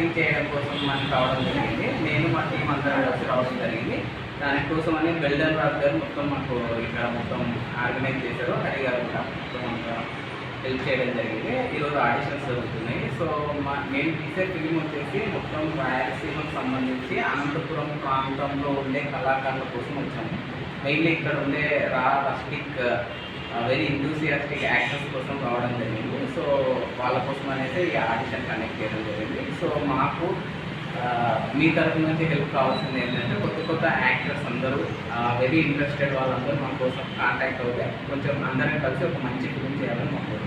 Acting చేయడం కోసం మనకి రావడం జరిగింది. నేను మా టీం అందరం కలిసి రావడం జరిగింది. దానికోసం అని బెల్డన్ రాజు గారు మొత్తం మాకు ఇక్కడ మొత్తం ఆర్గనైజ్ చేశారు. హరి గారు కూడా మొత్తం అంతా హెల్ప్ చేయడం జరిగింది. ఈరోజు ఆడిషన్స్ జరుగుతున్నాయి. సో నేను తీసే ఫిలిం వచ్చేసి మొత్తం రాయలసీమకు సంబంధించి అనంతపురం ప్రాంతంలో ఉండే కళాకారుల కోసం వచ్చాము. మెయిన్లీ ఇక్కడ ఉండే రస్టిక్ వెరీ ఎంతూసియాస్టిక్ యాక్టర్స్ కోసం రావడం జరిగింది. సో వాళ్ళ కోసం అనేది ఈ ఆడిషన్ కండక్ట్ చేయడం జరిగింది. సో మాకు మీ తరఫు నుంచి హెల్ప్ కావాల్సింది ఏంటంటే కొత్త యాక్టర్స్ అందరూ వెరీ ఇంట్రెస్టెడ్ వాళ్ళందరూ మా కోసం కాంటాక్ట్ అవుతే కొంచెం అందరం కలిసి ఒక మంచి ఫిలిం చేయాలని మా కోరిక.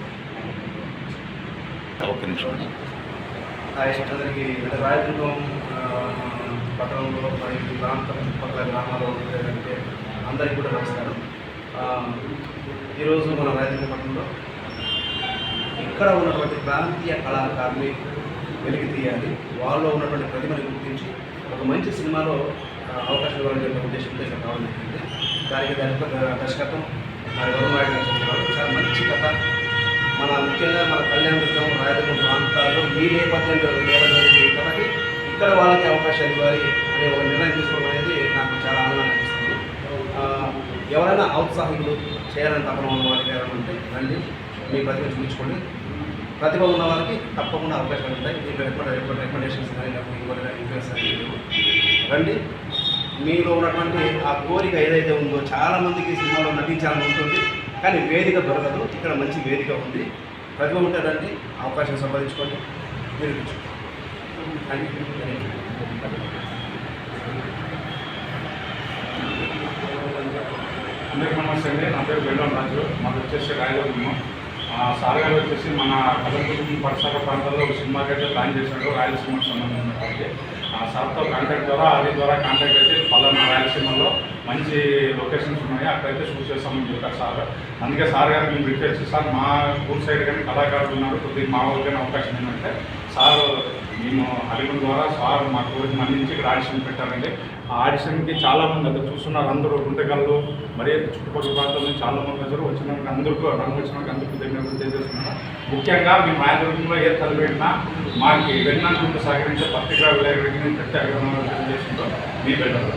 అందరికీ రాయదుర్గం పట్టణంలో మరియు ప్రాంతం చుట్టుపక్కల గ్రామాల్లో ఉంటే అందరికీ కూడా నమస్కారం. ఈరోజు మన రాయదుర్గం పట్టణంలో ఇక్కడ ఉన్నటువంటి ప్రాంతీయ కళాకారుని వెలికి తీయాలి, వాళ్ళలో ఉన్నటువంటి ప్రతిభను గుర్తించి ఒక మంచి సినిమాలో అవకాశం ఇవ్వాలని చెప్పే ఉద్దేశంతో ఇక్కడ రావడం జరిగింది. దానికి దర్శకత్వం మరి వరుణాయుడు గారు చెప్తున్నారు. చాలా మంచి కథ. మన ముఖ్యంగా మన కళ్యాణదుర్గం రాయదుర్గం ప్రాంతాల్లో ఈ నేపథ్యంలో ఈ కథకి ఇక్కడ వాళ్ళకి అవకాశాలు ఇవ్వాలి అనే ఒక నిర్ణయం తీసుకోవడం అనేది నాకు చాలా ఆనందంగా అనిపిస్తుంది. ఎవరైనా ఔత్సాహికులు చేయాలని తప్పన ఉన్న వారికి ఏమంటే రండి, మీ ప్రతిభ చూపించుకోండి. ప్రతిభ ఉన్న వారికి తప్పకుండా అవకాశాలు ఉంటాయి. మీకు రికమెండేషన్స్ కానీ ఇన్ఫ్లుయెన్స్ రండి. మీలో ఉన్నటువంటి ఆ కోరిక ఏదైతే ఉందో చాలామందికి సినిమాలో నటించాలని ఉంటుంది, కానీ వేదిక దొరకదు. ఇక్కడ మంచి వేదిక ఉంది. ప్రతిభ ఉంటే రండి, అవకాశం సంపాదించుకోండి, నిరూపించుకోండి. Thank you. అందరికీ నమస్తే అండి. నా పేరు బెల్లం రాజు. మాకు వచ్చేసి రాయదుర్గం. సార్ గారు వచ్చేసి మన కలంపురం పరిసర ప్రాంతాల్లో ఒక సినిమాకి అయితే ప్లాన్ చేశాడు, రాయలసీమకు సంబంధించినటువంటి. సార్తో కాంటాక్ట్ ద్వారా కాంటాక్ట్ అయితే పలానా రాయలసీమలో మంచి లొకేషన్స్ ఉన్నాయి, అక్కడైతే షూట్ చేస్తామని చెప్పారు సార్. అందుకే సార్ గారు మేము రిక్వెస్ట్, సార్ మా ఊరు సైడ్ కానీ కళాకారులు ఉన్నారు, కొద్దిగా మా ఊరికైనా అవకాశం ఏంటంటే సార్ మేము అడిగిన ద్వారా సార్ మా ఊరికి మన్నించి ఇక్కడ ఆడిషన్ పెట్టారండి. ఆ ఆడిషన్కి చాలామంది అక్కడ చూస్తున్నారు. అందరూ గుంటకల్లు మరి చుట్టుపక్కల ప్రాంతాల నుంచి చాలామంది వచ్చారు. వచ్చినాక అందరికీ రంగు వచ్చినాక అందరికీ ధన్యవాదాలు తెలియజేస్తున్నాను. ముఖ్యంగా మేము రాయదుర్గంలో ఏ చదివినా మాకు వెన్నాంటి సహకరించే పత్రికా విలేకరికి నేను ప్రత్యేకంగా తెలియజేస్తుందో మీ బిడ్డలు.